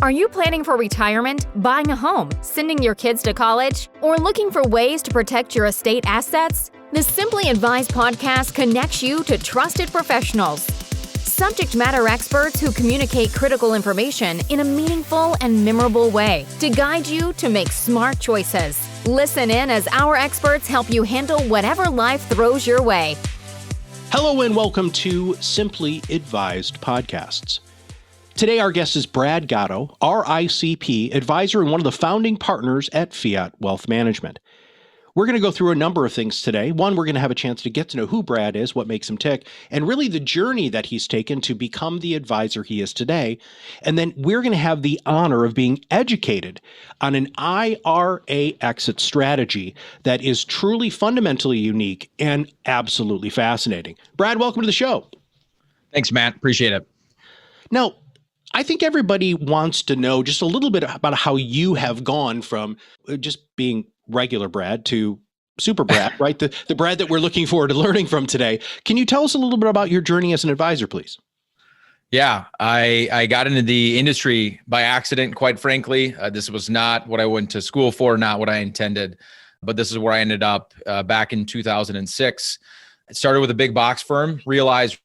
Are you planning for retirement, buying a home, sending your kids to college, or looking for ways to protect your estate assets? The Simply Advised podcast connects you to trusted professionals, subject matter experts who communicate critical information in a meaningful and memorable way to guide you to make smart choices. Listen in as our experts help you handle whatever life throws your way. Hello and welcome to Simply Advised podcasts. Today, our guest is Brad Gotto, RICP advisor and one of the founding partners at Fiat Wealth Management. We're going to go through a number of things today. One, we're going to have a chance to get to know who Brad is, what makes him tick, and really the journey that he's taken to become the advisor he is today. And then we're going to have the honor of being educated on an IRA exit strategy that is truly fundamentally unique and absolutely fascinating. Brad, welcome to the show. Thanks, Matt. Appreciate it. Now, I think everybody wants to know just a little bit about how you have gone from just being regular Brad to super Brad, right? The Brad that we're looking forward to learning from today. Can you tell us a little bit about your journey as an advisor, please? Yeah, I got into the industry by accident, quite frankly. This was not what I went to school for, not what I intended, but this is where I ended up back in 2006. I started with a big box firm, realized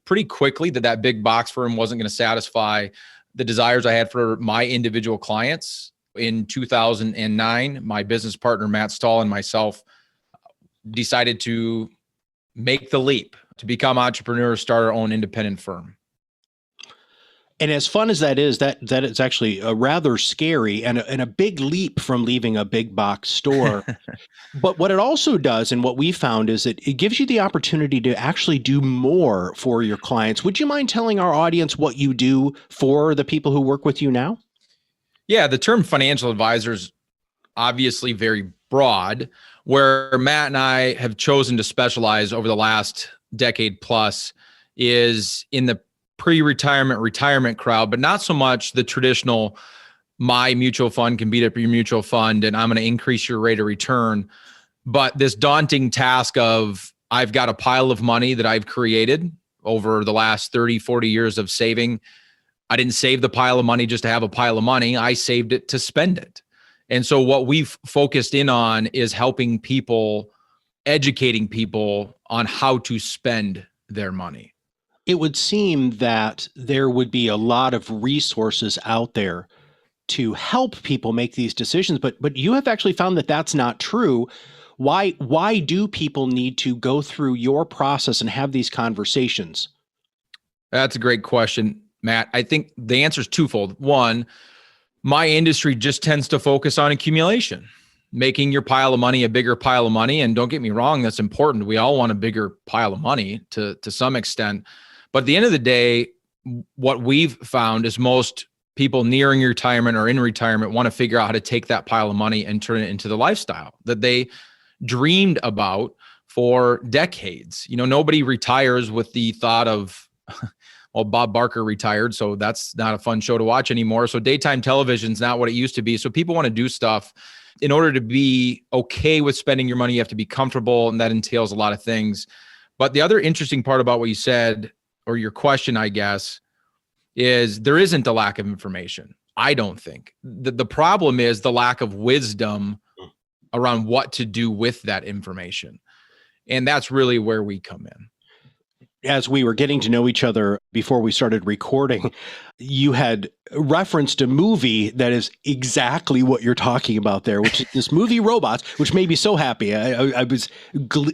pretty quickly that big box firm wasn't going to satisfy the desires I had for my individual clients. In 2009, my business partner, Matt Stahl, and myself decided to make the leap to become entrepreneurs, start our own independent firm. And as fun as that is actually a rather scary and a big leap from leaving a big box store. But what it also does, and what we found, is that it gives you the opportunity to actually do more for your clients. Would you mind telling our audience what you do for the people who work with you now? Yeah, the term financial advisor is obviously very broad, where Matt and I have chosen to specialize over the last decade plus is in the pre-retirement, retirement crowd, but not so much the traditional, my mutual fund can beat up your mutual fund and I'm going to increase your rate of return. But this daunting task of I've got a pile of money that I've created over the last 30, 40 years of saving. I didn't save the pile of money just to have a pile of money. I saved it to spend it. And so what we've focused in on is helping people, educating people on how to spend their money. It would seem that there would be a lot of resources out there to help people make these decisions, but you have actually found that that's not true. Why do people need to go through your process and have these conversations? That's a great question, Matt. I think the answer is twofold. One, my industry just tends to focus on accumulation, making your pile of money a bigger pile of money. And don't get me wrong, that's important. We all want a bigger pile of money to some extent. But at the end of the day, what we've found is most people nearing retirement or in retirement want to figure out how to take that pile of money and turn it into the lifestyle that they dreamed about for decades. You know, nobody retires with the thought of, well, Bob Barker retired, so that's not a fun show to watch anymore. So daytime television's not what it used to be. So people want to do stuff. In order to be okay with spending your money, you have to be comfortable, and that entails a lot of things. But the other interesting part about what you said, or your question, I guess, is there isn't a lack of information. I don't think. The problem is the lack of wisdom around what to do with that information. And that's really where we come in. As we were getting to know each other before we started recording, you had referenced a movie that is exactly what you're talking about there, which is this movie Robots, which made me so happy. I was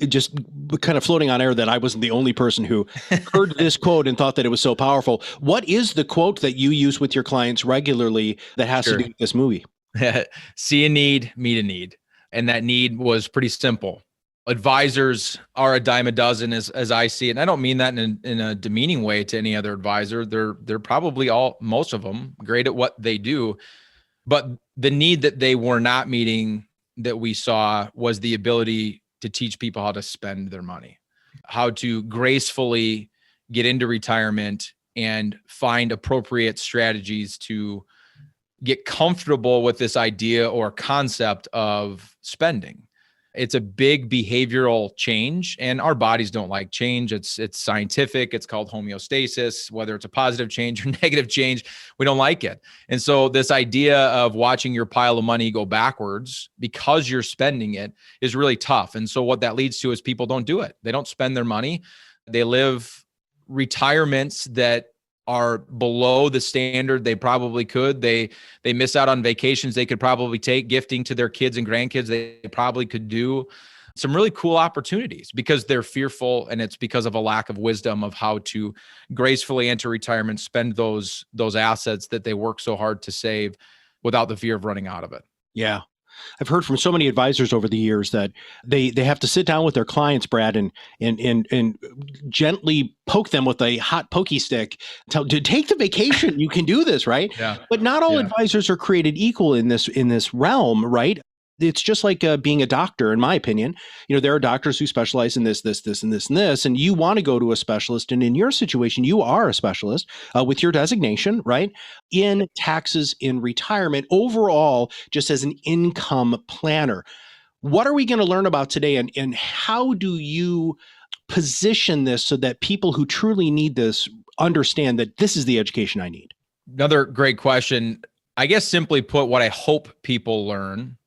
just kind of floating on air that I wasn't the only person who heard this quote and thought that it was so powerful. What is the quote that you use with your clients regularly that has to do with this movie? See a need, meet a need. And that need was pretty simple. Advisors are a dime a dozen as I see it. And I don't mean that in a demeaning way to any other advisor. They're probably most of them great at what they do. But the need that they were not meeting that we saw was the ability to teach people how to spend their money, how to gracefully get into retirement and find appropriate strategies to get comfortable with this idea or concept of spending. It's a big behavioral change, and our bodies don't like change. It's scientific. It's called homeostasis. Whether it's a positive change or negative change, we don't like it. And so this idea of watching your pile of money go backwards because you're spending it is really tough. And so what that leads to is people don't do it. They don't spend their money. They live retirements that are below the standard they probably could. They miss out on vacations they could probably take, gifting to their kids and grandkids they probably could do. Some really cool opportunities because they're fearful, and it's because of a lack of wisdom of how to gracefully enter retirement, spend those assets that they work so hard to save without the fear of running out of it. Yeah. I've heard from so many advisors over the years that they have to sit down with their clients, Brad, and gently poke them with a hot pokey stick. To take the vacation, you can do this, right? Yeah. But not all advisors are created equal in this realm, right? It's just like being a doctor, in my opinion. There are doctors who specialize in this, and this, and you want to go to a specialist. And in your situation, you are a specialist with your designation, right? In taxes in retirement, overall, just as an income planner. What are we going to learn about today? And how do you position this so that people who truly need this understand that this is the education I need? Another great question. I guess simply put, what I hope people learn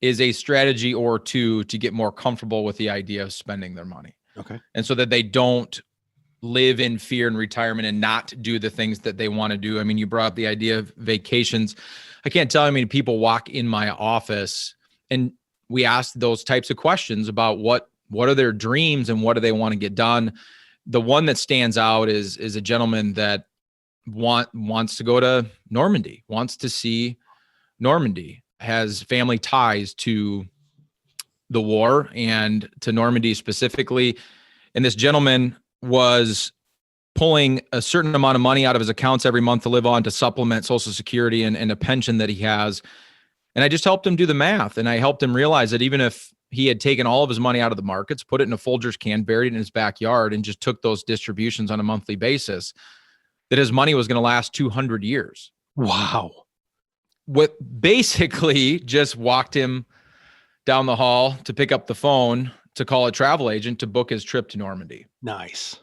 is a strategy or two to get more comfortable with the idea of spending their money. Okay. And so that they don't live in fear in retirement and not do the things that they want to do. I mean, you brought up the idea of vacations. I can't tell how many people walk in my office and we ask those types of questions about what are their dreams and what do they want to get done. The one that stands out is a gentleman that wants to go to Normandy, wants to see Normandy, has family ties to the war and to Normandy specifically. And this gentleman was pulling a certain amount of money out of his accounts every month to live on to supplement Social Security and a pension that he has. And I just helped him do the math. And I helped him realize that even if he had taken all of his money out of the markets, put it in a Folgers can, buried it in his backyard, and just took those distributions on a monthly basis, that his money was going to last 200 years. Wow. What basically just walked him down the hall to pick up the phone to call a travel agent to book his trip to Normandy. Nice.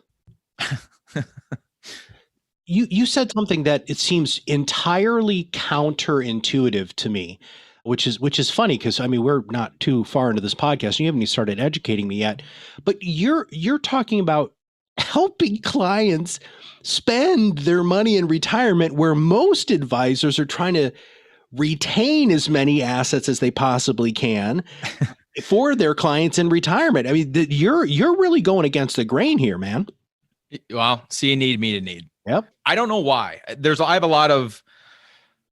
You said something that it seems entirely counterintuitive to me, which is funny because we're not too far into this podcast and you haven't even started educating me yet. But you're talking about helping clients spend their money in retirement, where most advisors are trying to retain as many assets as they possibly can for their clients in retirement. I mean, you're really going against the grain here, man. Well, see a need, meet a need. Yep. I don't know why. I have a lot of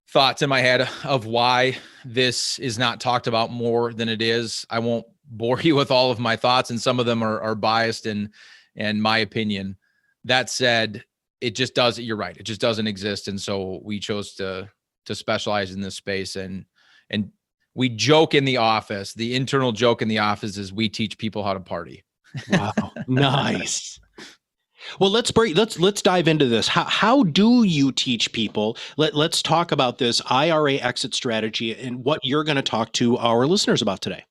thoughts in my head of why this is not talked about more than it is. I won't bore you with all of my thoughts, and some of them are biased in my opinion. That said, it just doesn't. You're right. It just doesn't exist, and so we chose to specialize in this space. And we joke in the office. The internal joke in the office is we teach people how to party. Wow. Nice. Well, let's dive into this. How do you teach people? Let's talk about this IRA exit strategy and what you're going to talk to our listeners about today.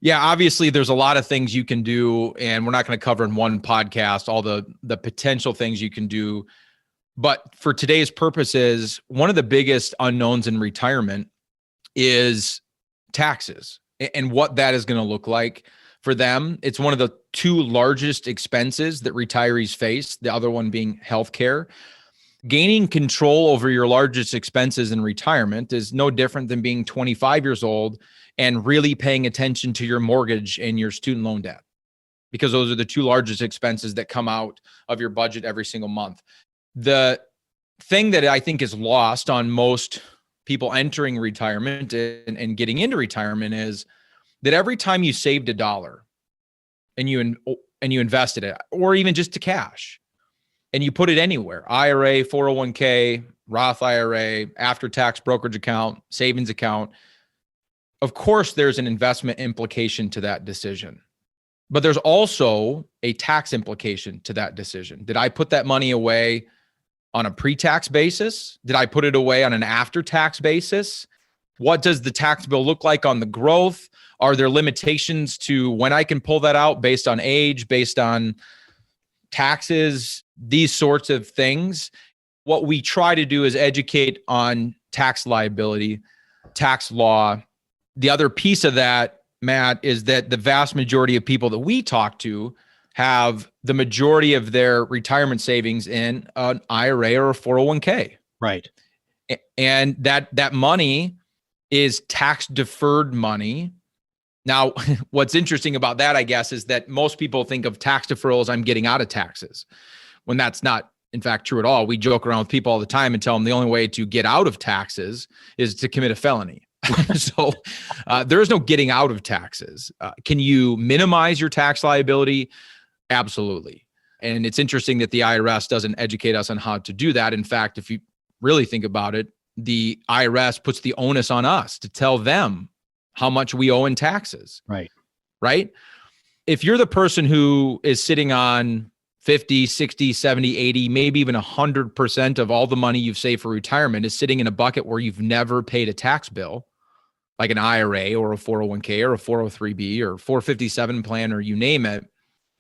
Yeah, obviously there's a lot of things you can do, and we're not going to cover in one podcast all the potential things you can do. But for today's purposes, one of the biggest unknowns in retirement is taxes and what that is going to look like for them. It's one of the two largest expenses that retirees face, the other one being healthcare. Gaining control over your largest expenses in retirement is no different than being 25 years old and really paying attention to your mortgage and your student loan debt, because those are the two largest expenses that come out of your budget every single month. The thing that I think is lost on most people entering retirement and getting into retirement is that every time you saved $1 and you invested it, or even just to cash, and you put it anywhere, IRA, 401k, Roth IRA, after-tax brokerage account, savings account, of course, there's an investment implication to that decision. But there's also a tax implication to that decision. Did I put that money away on a pre-tax basis? Did I put it away on an after-tax basis? What does the tax bill look like on the growth? Are there limitations to when I can pull that out based on age, based on taxes, these sorts of things? What we try to do is educate on tax liability, tax law. The other piece of that, Matt, is that the vast majority of people that we talk to have the majority of their retirement savings in an IRA or a 401k. Right. And that money is tax deferred money. Now, what's interesting about that, I guess, is that most people think of tax deferral as I'm getting out of taxes, when that's not, in fact, true at all. We joke around with people all the time and tell them the only way to get out of taxes is to commit a felony. So there is no getting out of taxes. Can you minimize your tax liability? Absolutely. And it's interesting that the IRS doesn't educate us on how to do that. In fact, if you really think about it, the IRS puts the onus on us to tell them how much we owe in taxes. Right. Right. If you're the person who is sitting on 50, 60, 70, 80, maybe even 100% of all the money you've saved for retirement is sitting in a bucket where you've never paid a tax bill, like an IRA or a 401k or a 403b or 457 plan, or you name it.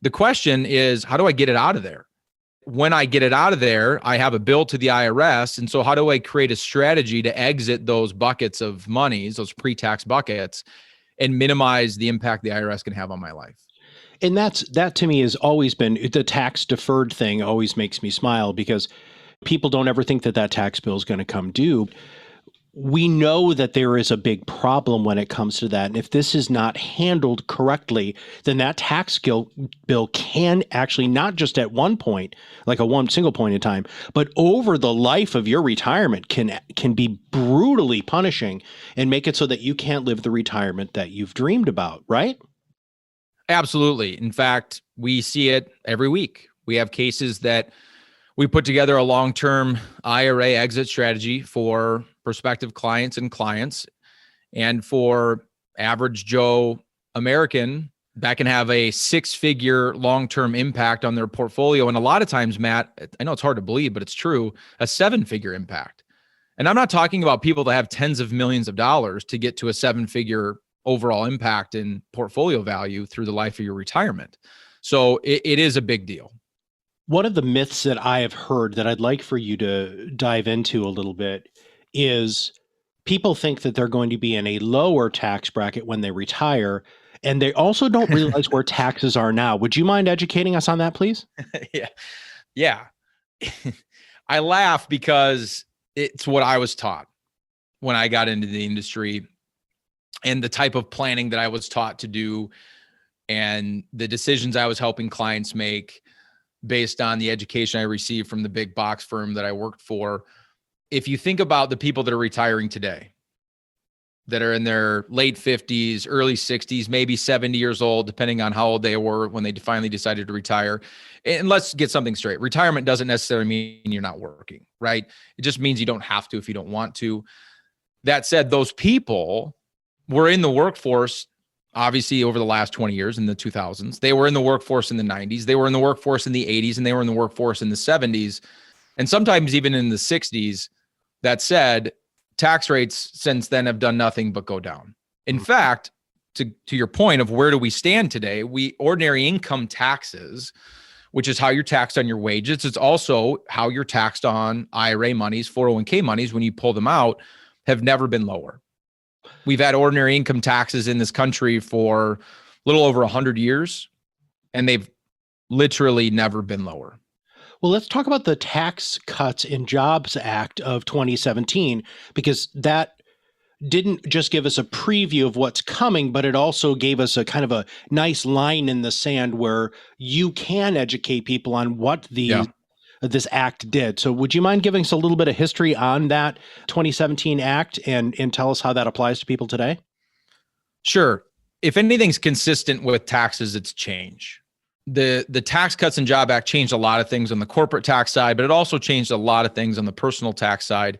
The question is, how do I get it out of there? When I get it out of there, I have a bill to the IRS. And so how do I create a strategy to exit those buckets of monies, those pre-tax buckets, and minimize the impact the IRS can have on my life? And that to me has always been the tax deferred thing. Always makes me smile because people don't ever think that tax bill is going to come due. We know that there is a big problem when it comes to that. And if this is not handled correctly, then that tax bill can actually, not just at one point, like a one single point in time, but over the life of your retirement can be brutally punishing and make it so that you can't live the retirement that you've dreamed about, right? Absolutely. In fact, we see it every week. We have cases that we put together a long-term IRA exit strategy for prospective clients. And for average Joe American, that can have a six-figure long-term impact on their portfolio. And a lot of times, Matt, I know it's hard to believe, but it's true, a seven-figure impact. And I'm not talking about people that have tens of millions of dollars to get to a seven-figure overall impact in portfolio value through the life of your retirement. So it is a big deal. One of the myths that I have heard that I'd like for you to dive into a little bit is people think that they're going to be in a lower tax bracket when they retire, and they also don't realize where taxes are now. Would you mind educating us on that, please? Yeah. I laugh because it's what I was taught when I got into the industry, and the type of planning that I was taught to do, and the decisions I was helping clients make based on the education I received from the big box firm that I worked for. If you think about the people that are retiring today, that are in their late 50s, early 60s, maybe 70 years old, depending on how old they were when they finally decided to retire. And let's get something straight. Retirement doesn't necessarily mean you're not working, right? It just means you don't have to if you don't want to. That said, those people were in the workforce, obviously, over the last 20 years in the 2000s. They were in the workforce in the 90s. They were in the workforce in the 80s, and they were in the workforce in the 70s, and sometimes even in the 60s. That said, tax rates since then have done nothing but go down. In fact, to your point of where do we stand today, ordinary income taxes, which is how you're taxed on your wages, it's also how you're taxed on IRA monies, 401k monies when you pull them out, have never been lower. We've had ordinary income taxes in this country for a little over 100 years, and they've literally never been lower. Well, let's talk about the Tax Cuts and Jobs Act of 2017, because that didn't just give us a preview of what's coming, but it also gave us a kind of a nice line in the sand where you can educate people on what this act did. So would you mind giving us a little bit of history on that 2017 act and tell us how that applies to people today? Sure. If anything's consistent with taxes, it's change. The Tax Cuts and Job Act changed a lot of things on the corporate tax side, but it also changed a lot of things on the personal tax side.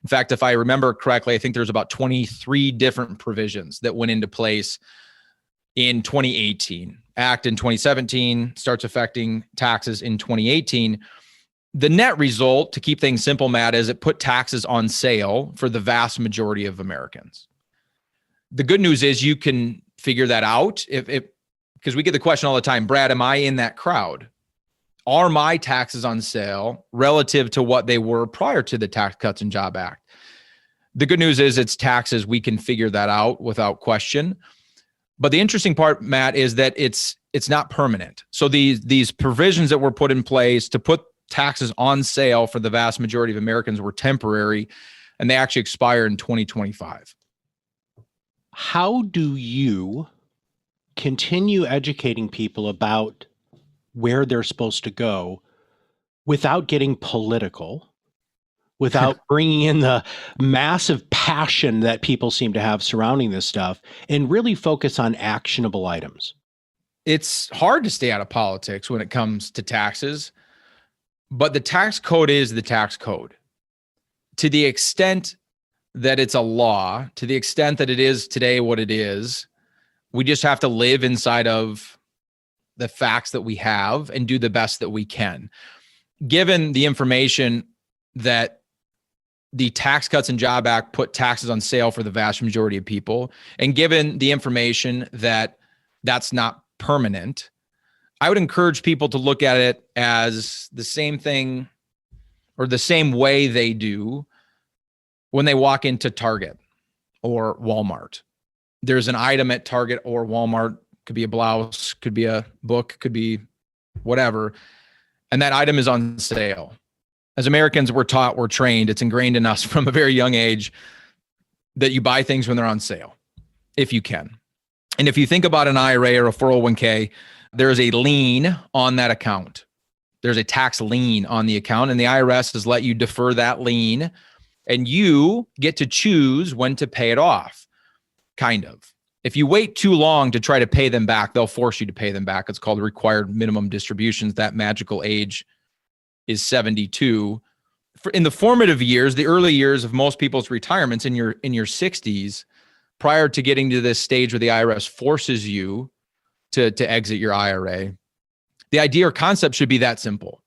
In fact, if I remember correctly, I think there's about 23 different provisions that went into place in 2018. Act in 2017 starts affecting taxes in 2018. The net result, to keep things simple, Matt, is it put taxes on sale for the vast majority of Americans. The good news is you can figure that out because we get the question all the time, Brad, am I in that crowd? Are my taxes on sale relative to what they were prior to the Tax Cuts and Jobs Act? The good news is it's taxes. We can figure that out without question. But the interesting part, Matt, is that it's not permanent. So these provisions that were put in place to put taxes on sale for the vast majority of Americans were temporary, and they actually expire in 2025. How do you continue educating people about where they're supposed to go without getting political, without bringing in the massive passion that people seem to have surrounding this stuff, and really focus on actionable items? It's hard to stay out of politics when it comes to taxes, but the tax code is the tax code. To the extent that it's a law, to the extent that it is today what it is, we just have to live inside of the facts that we have and do the best that we can. Given the information that the Tax Cuts and Jobs Act put taxes on sale for the vast majority of people, and given the information that that's not permanent, I would encourage people to look at it as the same thing or the same way they do when they walk into Target or Walmart. There's an item at Target or Walmart, could be a blouse, could be a book, could be whatever, and that item is on sale. As Americans, we're taught, we're trained, it's ingrained in us from a very young age that you buy things when they're on sale, if you can. And if you think about an IRA or a 401k, there's a lien on that account. There's a tax lien on the account, and the IRS has let you defer that lien, and you get to choose when to pay it off, kind of. If you wait too long to try to pay them back, they'll force you to pay them back. It's called required minimum distributions. That magical age is 72. In the formative years, the early years of most people's retirements in your 60s, prior to getting to this stage where the IRS forces you to exit your IRA, the idea or concept should be that simple.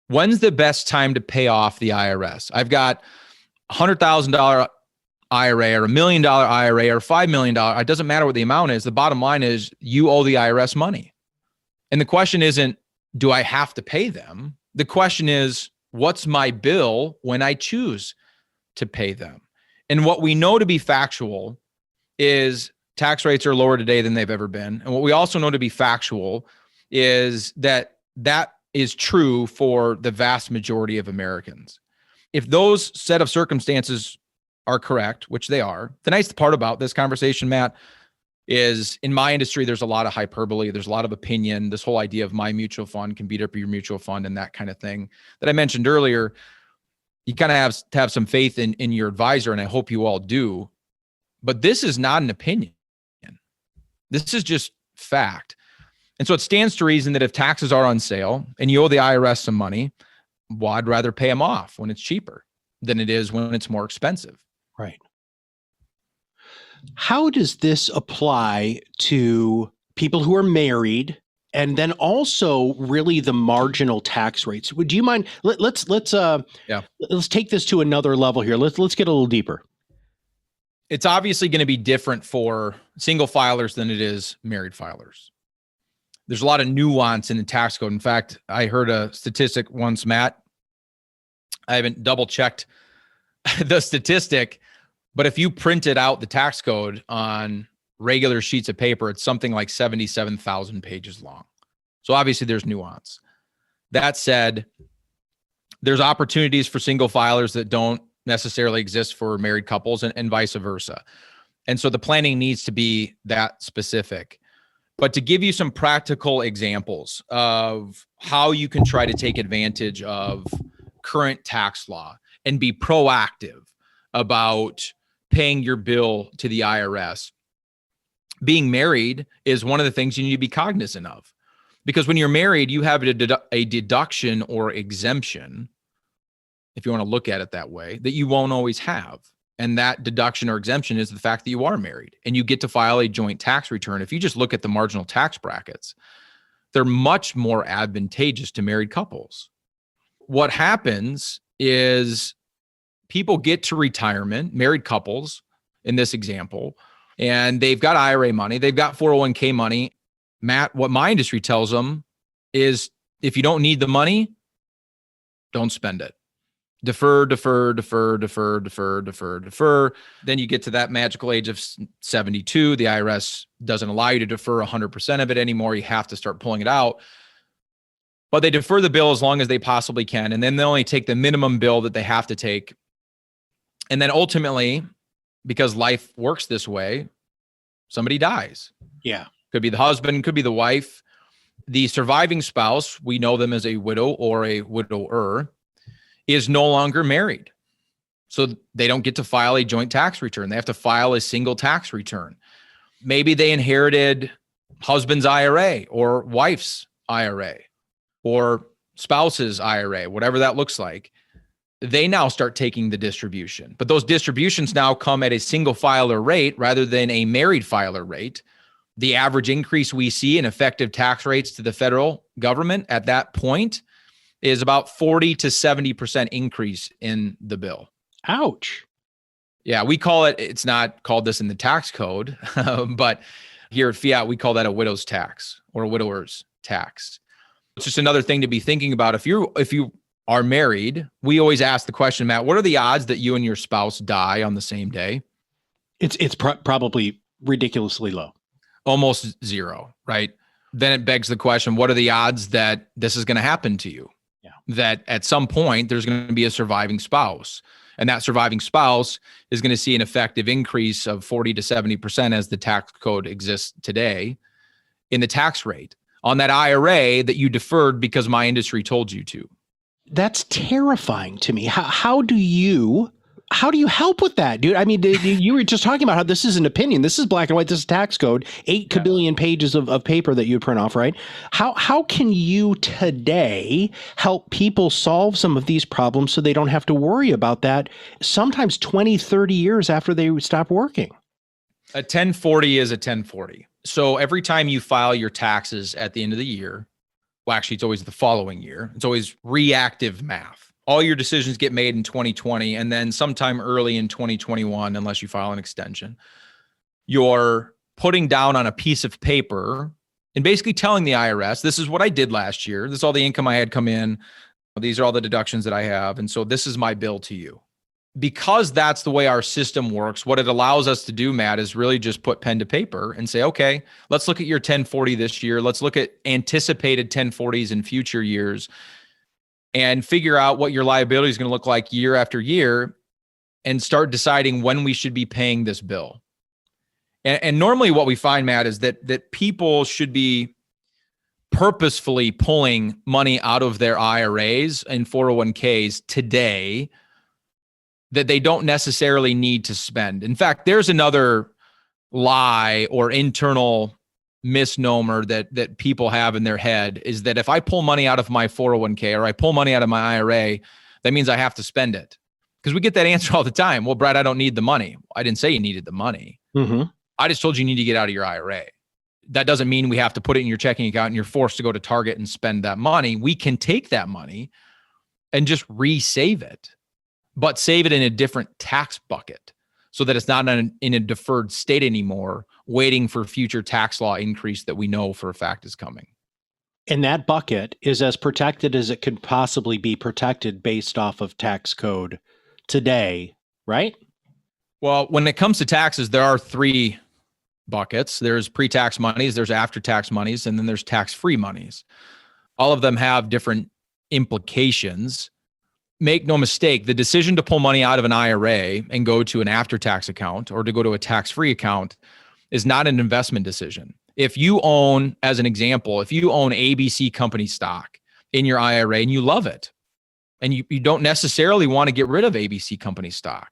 When's the best time to pay off the IRS? I've got $100,000 IRA or $1 million IRA or $5 million. It doesn't matter what the amount is. The bottom line is you owe the IRS money. And the question isn't, do I have to pay them? The question is, what's my bill when I choose to pay them? And what we know to be factual is tax rates are lower today than they've ever been. And what we also know to be factual is that is true for the vast majority of Americans. If those set of circumstances are correct, which they are, the nice part about this conversation, Matt, is in my industry, there's a lot of hyperbole. There's a lot of opinion. This whole idea of my mutual fund can beat up your mutual fund and that kind of thing that I mentioned earlier. You kind of have to have some faith in your advisor, and I hope you all do. But this is not an opinion. This is just fact. And so it stands to reason that if taxes are on sale and you owe the IRS some money, well, I'd rather pay them off when it's cheaper than it is when it's more expensive. Right. How does this apply to people who are married, and then also really the marginal tax rates? Would you mind? Let's take this to another level here. Let's get a little deeper. It's obviously going to be different for single filers than it is married filers. There's a lot of nuance in the tax code. In fact, I heard a statistic once, Matt. I haven't double checked the statistic, but if you printed out the tax code on regular sheets of paper, it's something like 77,000 pages long. So obviously there's nuance. That said, there's opportunities for single filers that don't necessarily exist for married couples and vice versa. And so the planning needs to be that specific. But to give you some practical examples of how you can try to take advantage of current tax law and be proactive about paying your bill to the IRS, being married is one of the things you need to be cognizant of. Because when you're married, you have a deduction or exemption, if you want to look at it that way, that you won't always have. And that deduction or exemption is the fact that you are married and you get to file a joint tax return. If you just look at the marginal tax brackets, they're much more advantageous to married couples. what happens is people get to retirement, married couples in this example, and they've got IRA money, they've got 401k money. Matt, what my industry tells them is if you don't need the money, don't spend it. Defer, defer, defer, defer, defer, defer, defer. Then you get to that magical age of 72. The IRS doesn't allow you to defer 100% of it anymore. You have to start pulling it out. But they defer the bill as long as they possibly can. And then they only take the minimum bill that they have to take. And then ultimately, because life works this way, somebody dies. Yeah. Could be the husband, could be the wife. The surviving spouse, we know them as a widow or a widower, is no longer married. So they don't get to file a joint tax return. They have to file a single tax return. Maybe they inherited husband's IRA or wife's IRA or spouse's IRA, whatever that looks like. They now start taking the distribution. But those distributions now come at a single filer rate rather than a married filer rate. The average increase we see in effective tax rates to the federal government at that point is about 40 to 70% increase in the bill. Ouch. Yeah, we call it, it's not called this in the tax code, but here at Fiat, we call that a widow's tax or a widower's tax. It's just another thing to be thinking about. If you are married, we always ask the question, Matt, what are the odds that you and your spouse die on the same day? It's probably ridiculously low. Almost zero, right? Then it begs the question, what are the odds that this is going to happen to you? Yeah. That at some point there's going to be a surviving spouse, and that surviving spouse is going to see an effective increase of 40 to 70% as the tax code exists today in the tax rate on that IRA that you deferred because my industry told you to. That's terrifying to me. How do you help with that, dude? I mean, you were just talking about how this is an opinion. This is black and white. This is tax code, 8 kabillion pages of paper that you print off, right? How can you today help people solve some of these problems so they don't have to worry about that sometimes 20, 30 years after they stop working? A 1040 is a 1040. So every time you file your taxes at the end of the year, well, actually, it's always the following year. It's always reactive math. All your decisions get made in 2020, and then sometime early in 2021, unless you file an extension, you're putting down on a piece of paper and basically telling the IRS, this is what I did last year. This is all the income I had come in. These are all the deductions that I have. And so this is my bill to you. Because that's the way our system works, what it allows us to do, Matt, is really just put pen to paper and say, okay, let's look at your 1040 this year. Let's look at anticipated 1040s in future years and figure out what your liability is going to look like year after year and start deciding when we should be paying this bill. And normally what we find, Matt, is that people should be purposefully pulling money out of their IRAs and 401ks today that they don't necessarily need to spend. In fact, there's another lie or internal misnomer that people have in their head is that if I pull money out of my 401k or I pull money out of my IRA, that means I have to spend it. Because we get that answer all the time. Well, Brad, I don't need the money. I didn't say you needed the money. Mm-hmm. I just told you need to get out of your IRA. That doesn't mean we have to put it in your checking account and you're forced to go to Target and spend that money. We can take that money and just resave it, but save it in a different tax bucket so that it's not in a deferred state anymore, waiting for future tax law increase that we know for a fact is coming. And that bucket is as protected as it could possibly be protected based off of tax code today, right? Well, when it comes to taxes, there are 3 buckets. There's pre-tax monies, there's after-tax monies, and then there's tax-free monies. All of them have different implications. Make no mistake, the decision to pull money out of an IRA and go to an after-tax account or to go to a tax-free account is not an investment decision. If you own, as an example, if you own ABC company stock in your IRA and you love it, and you don't necessarily want to get rid of ABC company stock,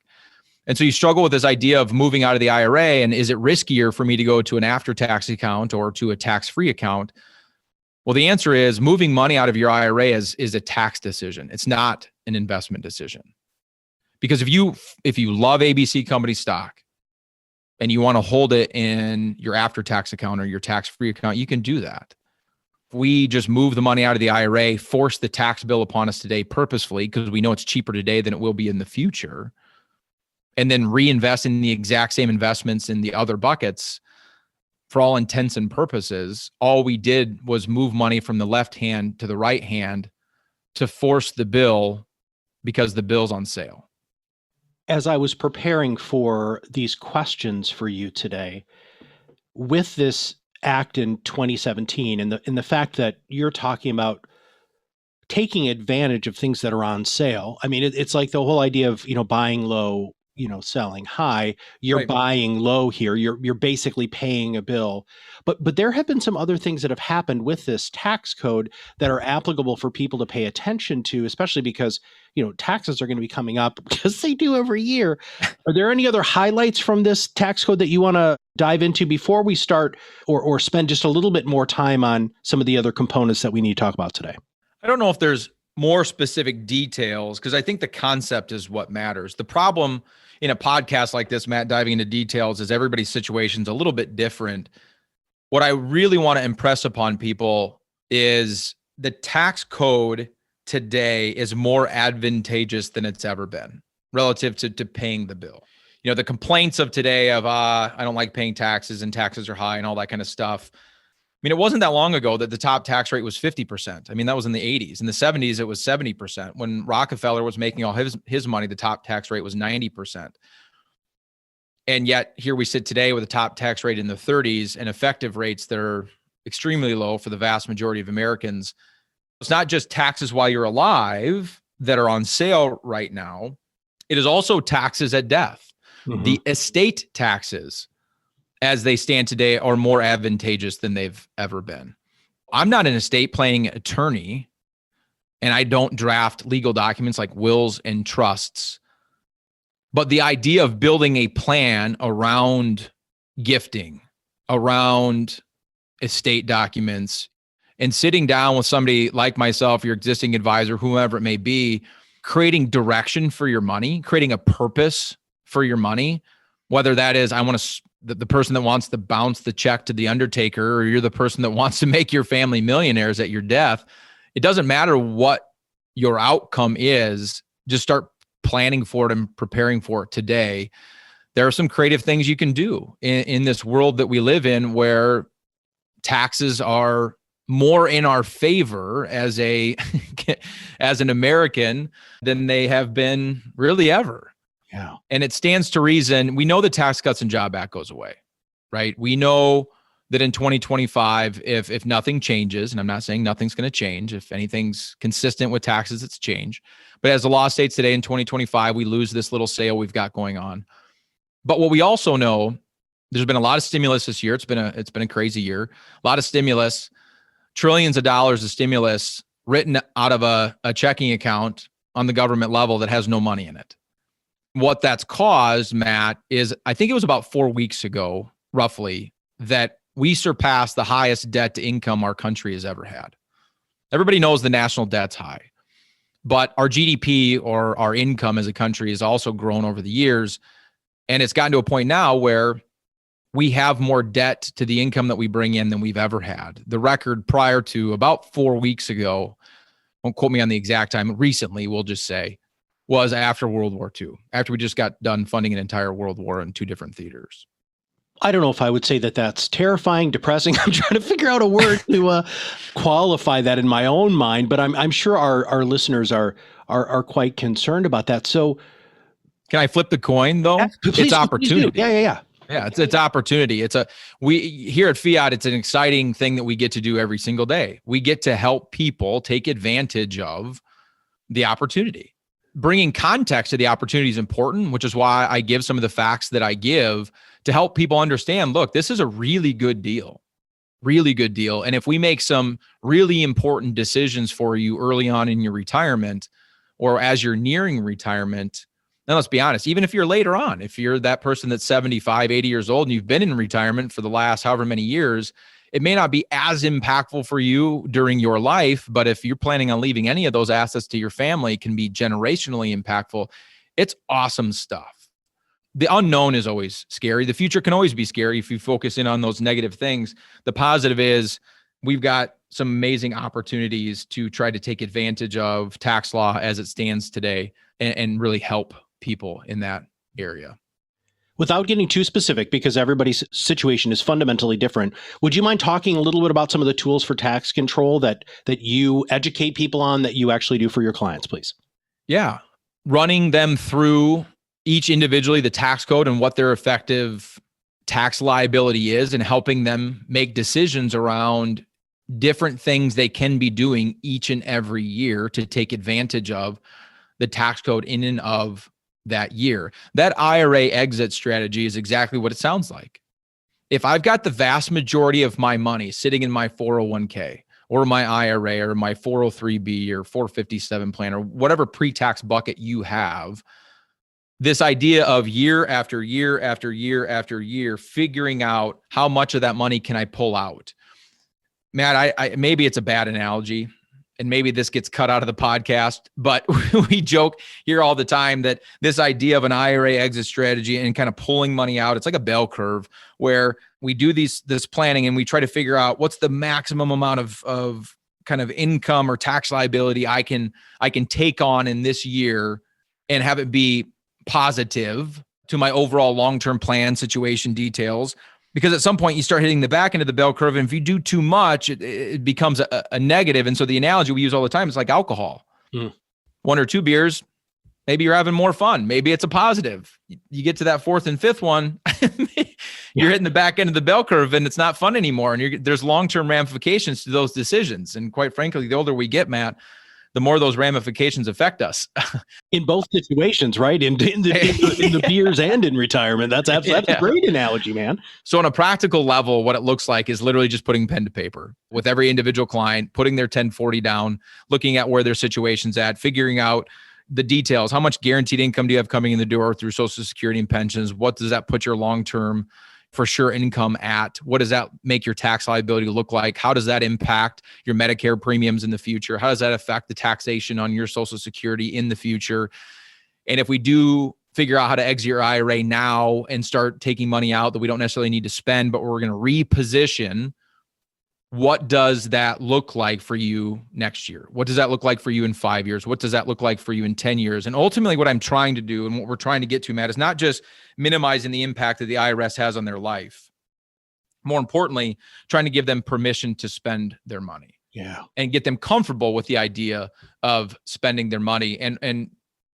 and so you struggle with this idea of moving out of the IRA, and is it riskier for me to go to an after-tax account or to a tax-free account? Well, the answer is moving money out of your IRA is a tax decision. It's not an investment decision. Because if you love ABC company stock and you want to hold it in your after-tax account or your tax-free account, you can do that. If we just move the money out of the IRA, force the tax bill upon us today purposefully, because we know it's cheaper today than it will be in the future, and then reinvest in the exact same investments in the other buckets, for all intents and purposes, all we did was move money from the left hand to the right hand to force the bill because the bill's on sale. As I was preparing for these questions for you today, with this act in 2017 and the fact that you're talking about taking advantage of things that are on sale. I mean, it's like the whole idea of, buying low, selling high. You're Right. buying low here. You're basically paying a bill. But there have been some other things that have happened with this tax code that are applicable for people to pay attention to, especially because, taxes are going to be coming up because they do every year. Are there any other highlights from this tax code that you want to dive into before we start or spend just a little bit more time on some of the other components that we need to talk about today? I don't know if there's more specific details, because I think the concept is what matters. The problem in a podcast like this, Matt, diving into details, is everybody's situation's a little bit different. What I really want to impress upon people is the tax code today is more advantageous than it's ever been relative to paying the bill. The complaints of today of, I don't like paying taxes and taxes are high and all that kind of stuff. I mean, it wasn't that long ago that the top tax rate was 50%. I mean, that was in the 80s. In the 70s, it was 70%. When Rockefeller was making all his money, the top tax rate was 90%. And yet here we sit today with a top tax rate in the 30s and effective rates that are extremely low for the vast majority of Americans. It's not just taxes while you're alive that are on sale right now. It is also taxes at death. Mm-hmm. The estate taxes, as they stand today, are more advantageous than they've ever been. I'm not an estate planning attorney, and I don't draft legal documents like wills and trusts. But the idea of building a plan around gifting, around estate documents, and sitting down with somebody like myself, your existing advisor, whoever it may be, creating direction for your money, creating a purpose for your money, whether that is, I want to, the person that wants to bounce the check to the undertaker, or you're the person that wants to make your family millionaires at your death. It doesn't matter what your outcome is, just start planning for it and preparing for it today. There are some creative things you can do in this world that we live in, where taxes are more in our favor as an American than they have been really ever. Yeah. And it stands to reason. We know the Tax Cuts and Job Act goes away, right? We know that in 2025, if nothing changes, and I'm not saying nothing's going to change, if anything's consistent with taxes, it's change. But as the law states today in 2025, we lose this little sale we've got going on. But what we also know, there's been a lot of stimulus this year. It's been a crazy year. A lot of stimulus, trillions of dollars of stimulus written out of a checking account on the government level that has no money in it. What that's caused, Matt, is I think it was about 4 weeks ago, roughly, that we surpassed the highest debt to income our country has ever had. Everybody knows the national debt's high, but our GDP, or our income as a country, has also grown over the years. And it's gotten to a point now where we have more debt to the income that we bring in than we've ever had. The record prior to about 4 weeks ago, don't quote me on the exact time, recently, we'll just say, was after World War II, after we just got done funding an entire world war in 2 different theaters. I don't know if I would say that that's terrifying, depressing. I'm trying to figure out a word to qualify that in my own mind, but I'm sure our listeners are quite concerned about that. So, can I flip the coin though? It's opportunity. Yeah. Yeah, it's opportunity. We here at Fiat, it's an exciting thing that we get to do every single day. We get to help people take advantage of the opportunity. Bringing context to the opportunity is important, which is why I give some of the facts that I give to help people understand, look, this is a really good deal. Really good deal. And if we make some really important decisions for you early on in your retirement, or as you're nearing retirement, now let's be honest, even if you're later on, if you're that person that's 75, 80 years old and you've been in retirement for the last however many years, it may not be as impactful for you during your life, but if you're planning on leaving any of those assets to your family, it can be generationally impactful. It's awesome stuff. The unknown is always scary. The future can always be scary if you focus in on those negative things. The positive is we've got some amazing opportunities to try to take advantage of tax law as it stands today and really help people in that area. Without getting too specific, because everybody's situation is fundamentally different, would you mind talking a little bit about some of the tools for tax control that you educate people on, that you actually do for your clients, please? Yeah. Running them through each individually, the tax code and what their effective tax liability is, and helping them make decisions around different things they can be doing each and every year to take advantage of the tax code in and of that year. That IRA exit strategy is exactly what it sounds like. If I've got the vast majority of my money sitting in my 401k or my IRA or my 403b or 457 plan or whatever pre-tax bucket you have, this idea of year after year after year after year, figuring out how much of that money can I pull out. Matt, I maybe it's a bad analogy, and maybe this gets cut out of the podcast, but we joke here all the time that this idea of an IRA exit strategy and kind of pulling money out, it's like a bell curve where we do this planning and we try to figure out what's the maximum amount of kind of income or tax liability I can take on in this year and have it be positive to my overall long-term plan situation details. Because at some point you start hitting the back end of the bell curve, and if you do too much, it becomes a negative. And so the analogy we use all the time is like alcohol. 1 or 2 beers, maybe you're having more fun. Maybe it's a positive. You get to that 4th and 5th one, you're hitting the back end of the bell curve, and it's not fun anymore. And there's long-term ramifications to those decisions. And quite frankly, the older we get, Matt, the more those ramifications affect us. In both situations, right? In the beers and in retirement. That's a great analogy, man. So on a practical level, what it looks like is literally just putting pen to paper with every individual client, putting their 1040 down, looking at where their situation's at, figuring out the details. How much guaranteed income do you have coming in the door through Social Security and pensions? What does that put your long-term for sure income at? What does that make your tax liability look like? How does that impact your Medicare premiums in the future? How does that affect the taxation on your Social Security in the future? And if we do figure out how to exit your IRA now and start taking money out that we don't necessarily need to spend, but we're going to reposition, what does that look like for you next year? What does that look like for you in 5 years? What does that look like for you in 10 years? And ultimately what I'm trying to do and what we're trying to get to, Matt, is not just minimizing the impact that the IRS has on their life. More importantly, trying to give them permission to spend their money. Yeah. And get them comfortable with the idea of spending their money. And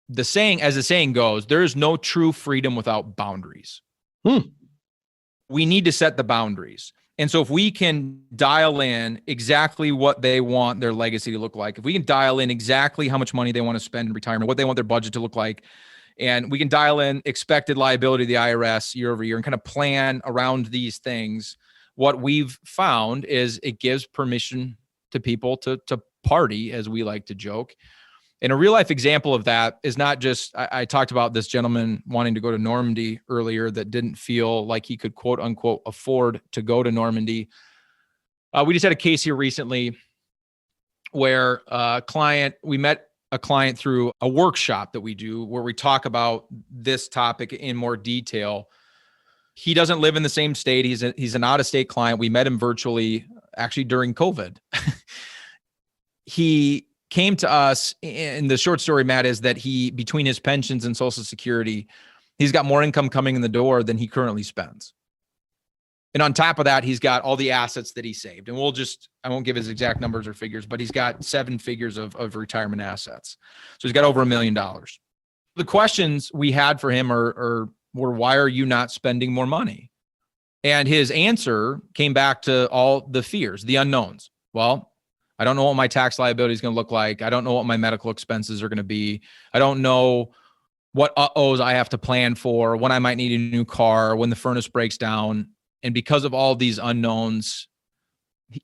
the saying, as the saying goes, there is no true freedom without boundaries. We need to set the boundaries. And so if we can dial in exactly what they want their legacy to look like, if we can dial in exactly how much money they want to spend in retirement, what they want their budget to look like, and we can dial in expected liability of the IRS year over year and kind of plan around these things, what we've found is it gives permission to people to party, as we like to joke. And a real life example of that is not just, I talked about this gentleman wanting to go to Normandy earlier that didn't feel like he could quote unquote afford to go to Normandy. We just had a case here recently where we met a client through a workshop that we do where we talk about this topic in more detail. He doesn't live in the same state. He's an out-of-state client. We met him virtually actually during COVID. He came to us, and the short story, Matt, is that between his pensions and Social Security, he's got more income coming in the door than he currently spends. And on top of that, he's got all the assets that he saved. And I won't give his exact numbers or figures, but he's got 7 figures of retirement assets. So he's got over $1 million. The questions we had for him were, why are you not spending more money? And his answer came back to all the fears, the unknowns. Well, I don't know what my tax liability is going to look like. I don't know what my medical expenses are going to be. I don't know what uh-ohs I have to plan for, when I might need a new car, when the furnace breaks down. And because of all these unknowns,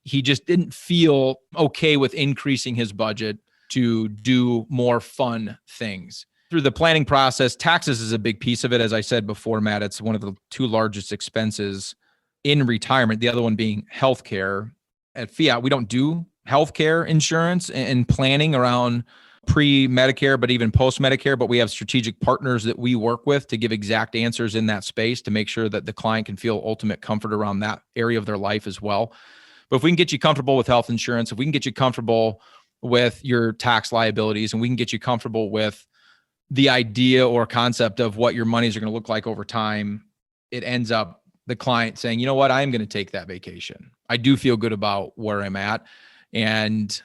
he just didn't feel okay with increasing his budget to do more fun things. Through the planning process, taxes is a big piece of it. As I said before, Matt, it's one of the 2 largest expenses in retirement, the other one being healthcare. At Fiat, we don't do healthcare insurance and planning around pre-Medicare, but even post-Medicare, but we have strategic partners that we work with to give exact answers in that space to make sure that the client can feel ultimate comfort around that area of their life as well. But if we can get you comfortable with health insurance, if we can get you comfortable with your tax liabilities, and we can get you comfortable with the idea or concept of what your monies are going to look like over time, it ends up the client saying, you know what, I'm going to take that vacation. I do feel good about where I'm at. And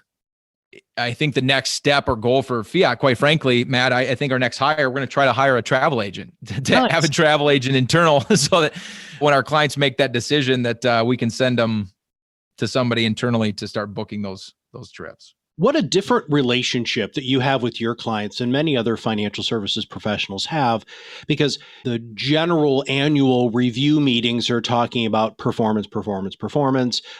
I think the next step or goal for Fiat, quite frankly, Matt, I think our next hire, we're going to try to hire a travel agent to have a travel agent internal so that when our clients make that decision that we can send them to somebody internally to start booking those trips. What a different relationship that you have with your clients and many other financial services professionals have, because the general annual review meetings are talking about performance.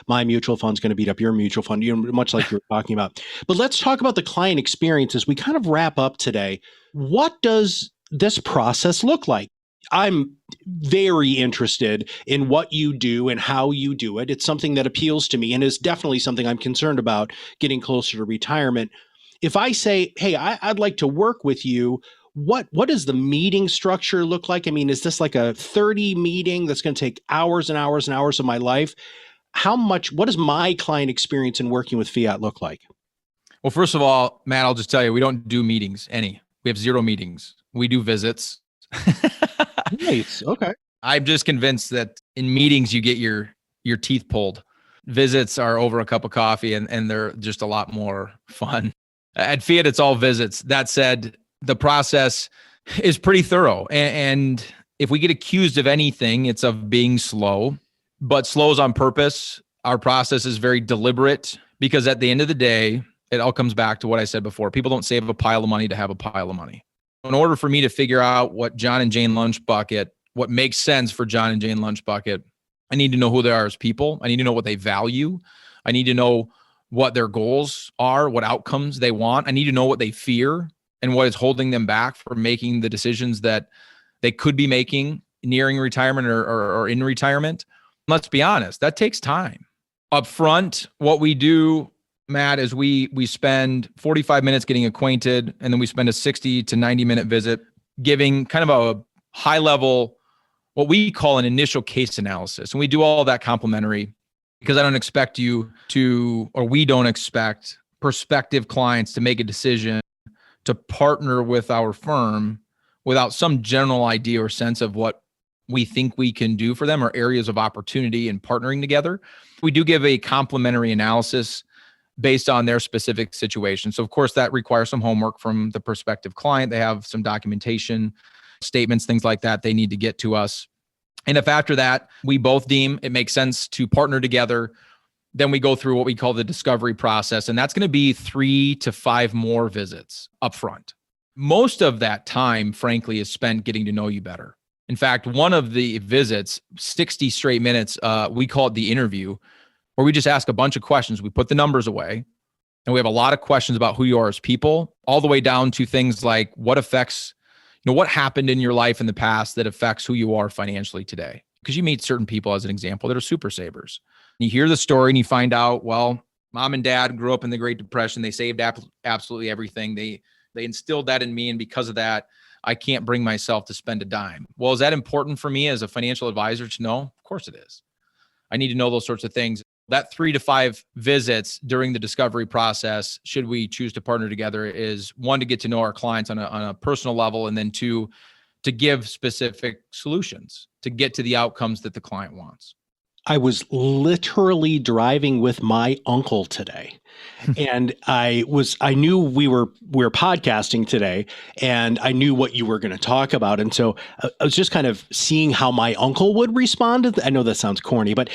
My mutual fund's going to beat up your mutual fund, much like you were talking about. But let's talk about the client experience as we kind of wrap up today. What does this process look like? I'm very interested in what you do and how you do it. It's something that appeals to me and is definitely something I'm concerned about getting closer to retirement. If I say, hey, I'd like to work with you, what does the meeting structure look like? I mean, is this like a 30 meeting that's going to take hours and hours and hours of my life? What does my client experience in working with Fiat look like? Well, first of all, Matt, I'll just tell you, we don't do meetings, We have 0 meetings. We do visits. Nice. Okay. I'm just convinced that in meetings, you get your teeth pulled. Visits are over a cup of coffee and they're just a lot more fun. At Fiat, it's all visits. That said, the process is pretty thorough. And if we get accused of anything, it's of being slow, but slow is on purpose. Our process is very deliberate because at the end of the day, it all comes back to what I said before. People don't save a pile of money to have a pile of money. In order for me to figure out what John and Jane Lunch Bucket, what makes sense for John and Jane Lunch Bucket, I need to know who they are as people. I need to know what they value. I need to know what their goals are, what outcomes they want. I need to know what they fear and what is holding them back from making the decisions that they could be making nearing retirement or in retirement. Let's be honest, that takes time. Up front, what we do, Matt, is we spend 45 minutes getting acquainted, and then we spend a 60 to 90 minute visit giving kind of a high level, what we call an initial case analysis. And we do all that complimentary because I don't expect you to, or we don't expect prospective clients to make a decision to partner with our firm without some general idea or sense of what we think we can do for them or areas of opportunity in partnering together. We do give a complimentary analysis based on their specific situation. So of course that requires some homework from the prospective client. They have some documentation, statements, things like that they need to get to us. And if after that, we both deem it makes sense to partner together, then we go through what we call the discovery process. And that's going to be 3 to 5 more visits upfront. Most of that time, frankly, is spent getting to know you better. In fact, one of the visits, 60 straight minutes, we call it the interview, where we just ask a bunch of questions. We put the numbers away and we have a lot of questions about who you are as people, all the way down to things like what affects, what happened in your life in the past that affects who you are financially today. Because you meet certain people, as an example, that are super savers. And you hear the story and you find out, well, mom and dad grew up in the Great Depression. They saved absolutely everything. They instilled that in me. And because of that, I can't bring myself to spend a dime. Well, is that important for me as a financial advisor to know? Of course it is. I need to know those sorts of things. That 3 to 5 visits during the discovery process, should we choose to partner together, is 1, to get to know our clients on a personal level, and then 2, to give specific solutions to get to the outcomes that the client wants. I was literally driving with my uncle today, and I knew we were podcasting today, and I knew what you were going to talk about, and so I was just kind of seeing how my uncle would respond. I know that sounds corny, but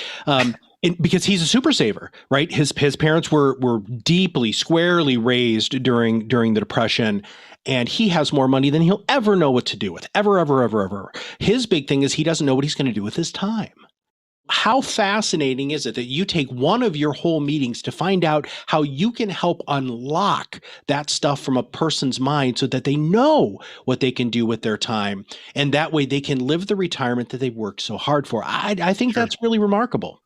because he's a super saver, right? His parents were deeply, squarely raised during the Depression, and he has more money than he'll ever know what to do with, ever. His big thing is he doesn't know what he's going to do with his time. How fascinating is it that you take one of your whole meetings to find out how you can help unlock that stuff from a person's mind so that they know what they can do with their time, and that way they can live the retirement that they've worked so hard for. I think that's really remarkable.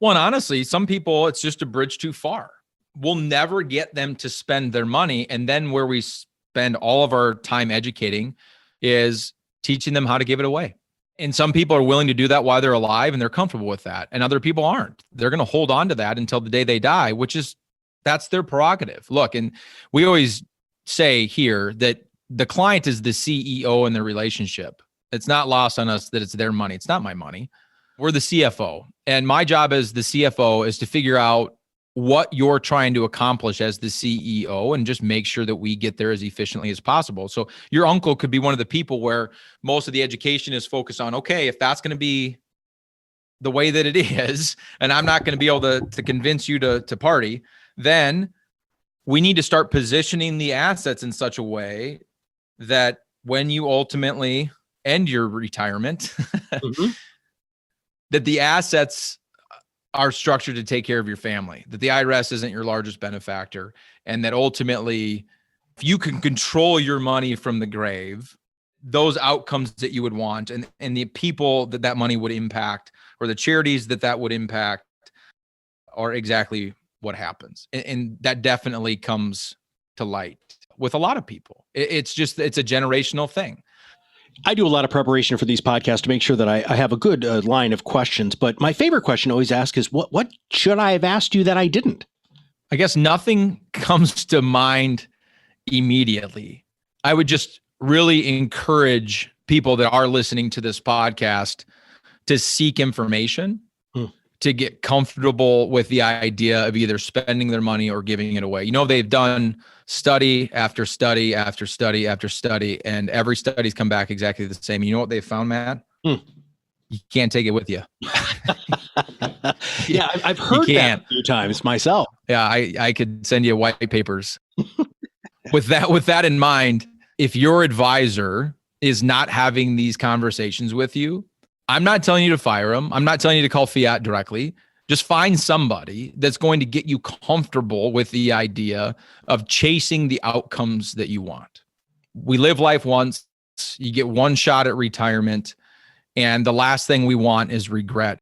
Well, and honestly, some people, it's just a bridge too far. We'll never get them to spend their money. And then where we spend all of our time educating is teaching them how to give it away. And some people are willing to do that while they're alive and they're comfortable with that. And other people aren't. They're going to hold on to that until the day they die, that's their prerogative. Look, and we always say here that the client is the CEO in the relationship. It's not lost on us that it's their money. It's not my money. We're the CFO. And my job as the CFO is to figure out what you're trying to accomplish as the CEO and just make sure that we get there as efficiently as possible. So your uncle could be one of the people where most of the education is focused on, okay, if that's going to be the way that it is, and I'm not going to be able to convince you to party, then we need to start positioning the assets in such a way that when you ultimately end your retirement, that the assets are structured to take care of your family, that the IRS isn't your largest benefactor, and that ultimately, if you can control your money from the grave, those outcomes that you would want and the people that money would impact or the charities that would impact are exactly what happens. And that definitely comes to light with a lot of people. It's a generational thing. I do a lot of preparation for these podcasts to make sure that I have a good line of questions. But my favorite question I always ask is, what should I have asked you that I didn't? I guess nothing comes to mind immediately. I would just really encourage people that are listening to this podcast to seek information, to get comfortable with the idea of either spending their money or giving it away. They've done study after study after study after study, and every study's come back exactly the same. You know what they found, Matt? You can't take it with you. Yeah, I've heard that a few times myself. Yeah, I could send you white papers. With that in mind, if your advisor is not having these conversations with you, I'm not telling you to fire them. I'm not telling you to call Fiat directly. Just find somebody that's going to get you comfortable with the idea of chasing the outcomes that you want. We live life once. You get one shot at retirement. And the last thing we want is regret.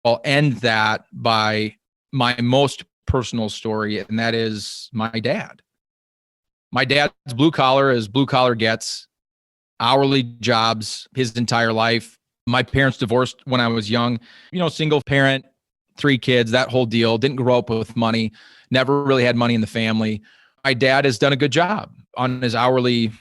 I'll end that by my most personal story, and that is my dad. My dad's blue collar as blue collar gets, hourly jobs his entire life. My parents divorced when I was young, single parent, 3 kids, that whole deal. Didn't grow up with money, never really had money in the family. My dad has done a good job on his hourly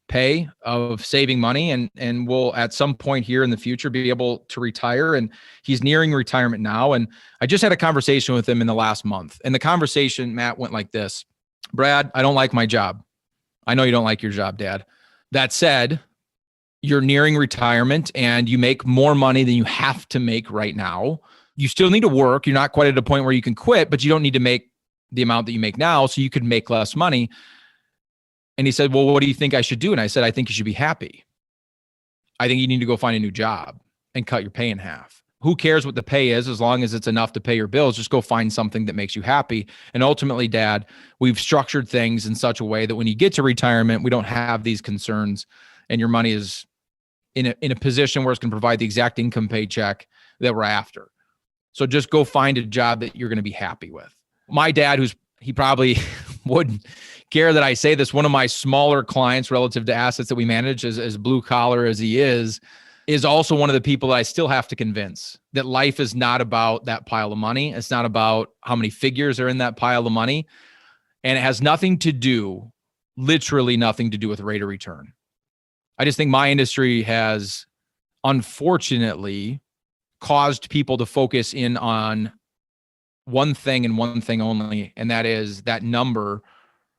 pay of saving money and will at some point here in the future be able to retire. And he's nearing retirement now. And I just had a conversation with him in the last month. And the conversation, Matt, went like this: Brad, I don't like my job. I know you don't like your job, Dad. That said, you're nearing retirement and you make more money than you have to make right now. You still need to work. You're not quite at a point where you can quit, but you don't need to make the amount that you make now, so you could make less money. And he said, well, what do you think I should do? And I said, I think you should be happy. I think you need to go find a new job and cut your pay in half. Who cares what the pay is as long as it's enough to pay your bills? Just go find something that makes you happy. And ultimately, Dad, we've structured things in such a way that when you get to retirement, we don't have these concerns and your money is in a position where it's going to provide the exact income paycheck that we're after. So just go find a job that you're going to be happy with. My dad, he probably wouldn't care that I say this, one of my smaller clients relative to assets that we manage, as blue collar as he is also one of the people that I still have to convince that life is not about that pile of money. It's not about how many figures are in that pile of money. And it has nothing to do, literally nothing to do with rate of return. I just think my industry has unfortunately caused people to focus in on one thing and one thing only, and that is that number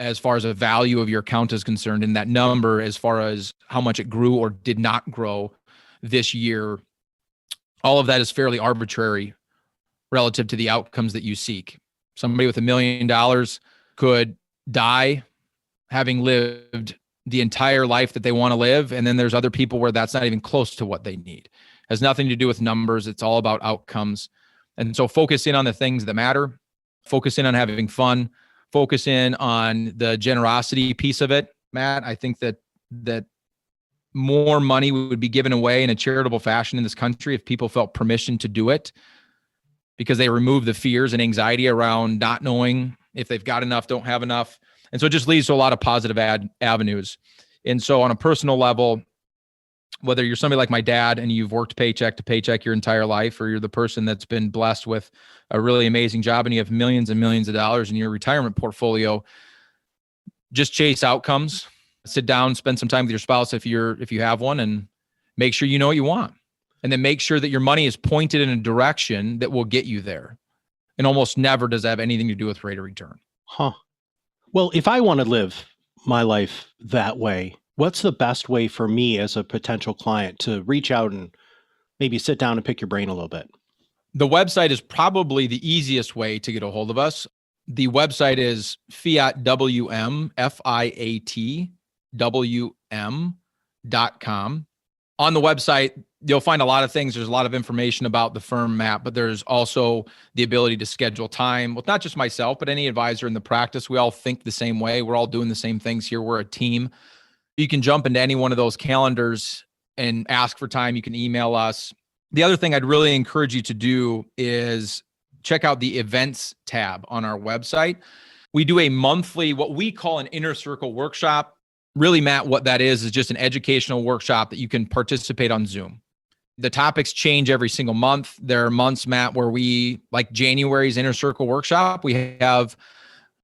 as far as the value of your account is concerned, and that number as far as how much it grew or did not grow this year. All of that is fairly arbitrary relative to the outcomes that you seek. Somebody with $1 million could die having lived the entire life that they want to live. And then there's other people where that's not even close to what they need. It has nothing to do with numbers. It's all about outcomes. And so focus in on the things that matter, focus in on having fun, focus in on the generosity piece of it. Matt, I think that more money would be given away in a charitable fashion in this country if people felt permission to do it, because they remove the fears and anxiety around not knowing if they've got enough, don't have enough. And so it just leads to a lot of positive avenues. And so on a personal level, Whether you're somebody like my dad and you've worked paycheck to paycheck your entire life, or you're the person that's been blessed with a really amazing job and you have millions and millions of dollars in your retirement portfolio, just chase outcomes. Sit down, spend some time with your spouse if you have one, and make sure you know what you want. And then make sure that your money is pointed in a direction that will get you there. And almost never does that have anything to do with rate of return. Huh. Well, if I want to live my life that way, what's the best way for me as a potential client to reach out and maybe sit down and pick your brain a little bit? The website is probably the easiest way to get a hold of us. The website is fiatwm, fiatwm.com. On the website, you'll find a lot of things. There's a lot of information about the firm, Matt, but there's also the ability to schedule time with not just myself, but any advisor in the practice. We all think the same way. We're all doing the same things here. We're a team. You can jump into any one of those calendars and ask for time. You can email us. The other thing I'd really encourage you to do is check out the events tab on our website. We do a monthly, what we call an inner circle workshop. Really, Matt, what that is just an educational workshop that you can participate on Zoom. The topics change every single month. There are months, Matt, where we, like January's inner circle workshop, we have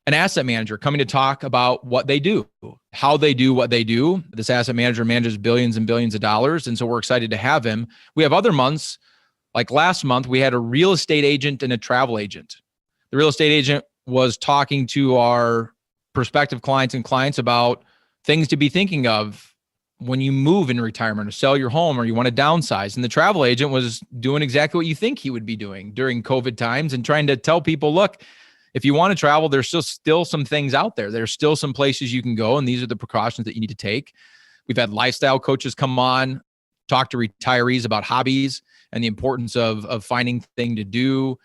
an asset manager coming to talk about what they do, how they do what they do. This asset manager manages billions and billions of dollars. And so we're excited to have him. We have other months, like last month, we had a real estate agent and a travel agent. The real estate agent was talking to our prospective clients about things to be thinking of when you move in retirement or sell your home or you want to downsize. And the travel agent was doing exactly what you think he would be doing during COVID times and trying to tell people, look, if you want to travel, there's still some things out there. There's still some places you can go, and these are the precautions that you need to take. We've had lifestyle coaches come on, talk to retirees about hobbies and the importance of finding things to do.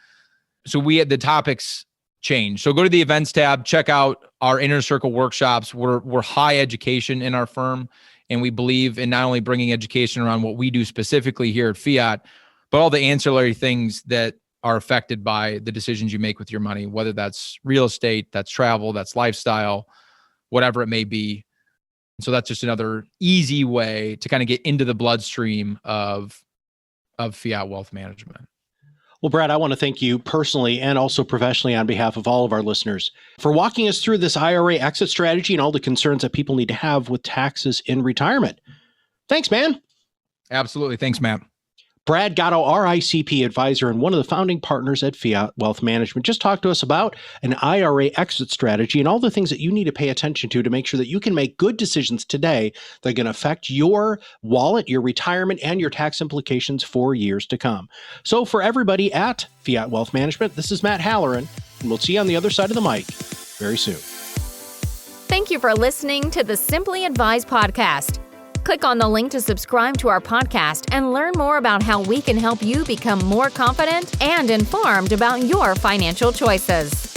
So we had the topics change. So go to the events tab, check out our inner circle workshops. We're high education in our firm, and we believe in not only bringing education around what we do specifically here at Fiat, but all the ancillary things that are affected by the decisions you make with your money, whether that's real estate, that's travel, that's lifestyle, whatever it may be. So that's just another easy way to kind of get into the bloodstream of Fiat Wealth Management. Well, Brad, I want to thank you personally and also professionally on behalf of all of our listeners for walking us through this IRA exit strategy and all the concerns that people need to have with taxes in retirement. Thanks, man. Absolutely. Thanks, Matt. Brad Gotto, RICP advisor and one of the founding partners at Fiat Wealth Management, just talked to us about an IRA exit strategy and all the things that you need to pay attention to make sure that you can make good decisions today that are going to affect your wallet, your retirement, and your tax implications for years to come. So for everybody at Fiat Wealth Management, this is Matt Halloran, and we'll see you on the other side of the mic very soon. Thank you for listening to the Simply Advised podcast. Click on the link to subscribe to our podcast and learn more about how we can help you become more confident and informed about your financial choices.